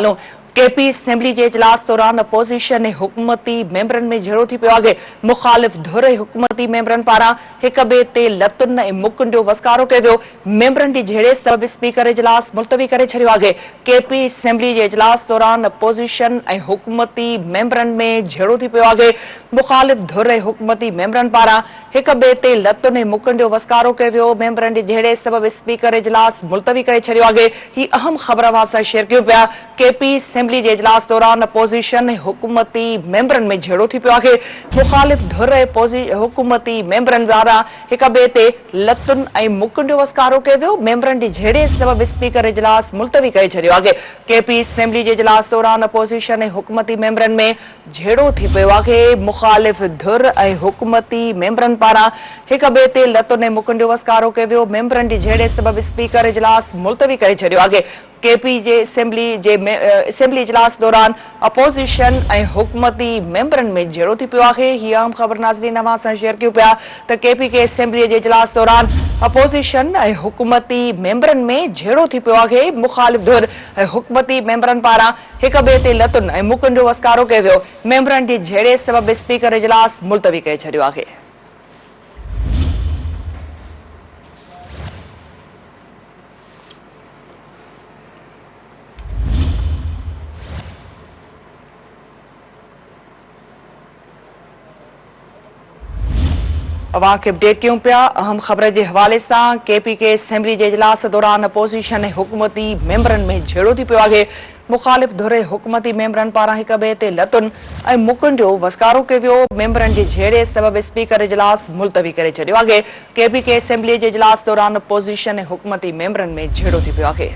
लो KP assembly के इजलास दौरान अपोजिशन ने हुकूमती मेंबरन में झेड़ो थी पियो आहे। मुखालिफ धुर हुकूमती मेंबरन पारा एक बे ते लतुन ऐं मुकुन जो वसकारो कयो वियो। मेंबरन जी झेड़े सबब स्पीकर इजलास मुलतवी करे छड़ियो आहे। केपी असेंबली के इजलास दौरान अपोजिशन ऐं हुकूमती मेंबरन में झेड़ो थी पियो आहे। मुखालिफ धुर हुकूमती मेंबरन पारा एक बे ते लतुन ऐं मुकुन जो वसकारो कयो वियो। मेंबरन जी झेड़े सबब स्पीकर इजलास मुलतवी करे छड़ियो आहे। ही अहम ख़बर असां शेयर कयूं पिया। केपी असेंबली के इजलास दौरान अपोजिशन हुकूमती मेंबरन में झेड़ो थी पियो आहे। मुखालिफ धुर हुकूमती मेंबरन द्वारा एक बे ते लतुन ऐं मुकुन जो वसकारो कयो वियो। मेंबरन जी झेड़े सबब स्पीकर इजलास मुलतवी करे छड़ियो आहे। केपी असेंबली के इजलास दौरान अपोजिशन हुकूमती मेंबरन में झेड़ो थी पियो आहे। मुखालिफ धुर ऐं हुकूमती मेंबरन पारा एक बे ते लतुन ऐं मुकुन जो वसकारो कयो वियो। मेंबरन जी झेड़े सबब स्पीकर इजलास मुलतवी करे छड़ियो आहे। केपी जे असेंबली इजलास दौरान अपोजिशन ऐं हुकूमती मेंबरन में झेड़ो थी पियो आहे। ही अहम ख़बर नाज़रीन अवां सां शेयर कयूं पिया त केपी के असेंबली जे इजलास दौरान अपोजिशन ऐं हुकूमती मेंबरन में झेड़ो थी पियो आहे। मुखालिफ धुर ऐं हुकूमती मेंबरन पारां हिक ॿिए ते लतुन ऐं मुकुन जो वसकारो कयो वियो। मेंबरन जी झेड़े सबब स्पीकर इजलास मुलतवी करे छॾियो आहे। अवां खे अपडेट कयूं पिया अहम ख़बर के हवाले से। केपी के असेंबली के इजलास दौरान अपोजिशन ऐं हुकूमती मेंबरन में झेड़ो थी पियो आहे। मुखालिफ धुर हुकूमती मेंबरन पारां हिक ॿिए ते लतुन ऐं मुकुन जो वसकारो कयो वियो। मेंबरन जे झेड़े सबब स्पीकर इजलास मुलतवी करे छॾियो आहे। केपी के असेंबली के इजलास दौरान अपोजिशन ऐं हुकूमती मेंबरन में झेड़ो थी पियो आहे।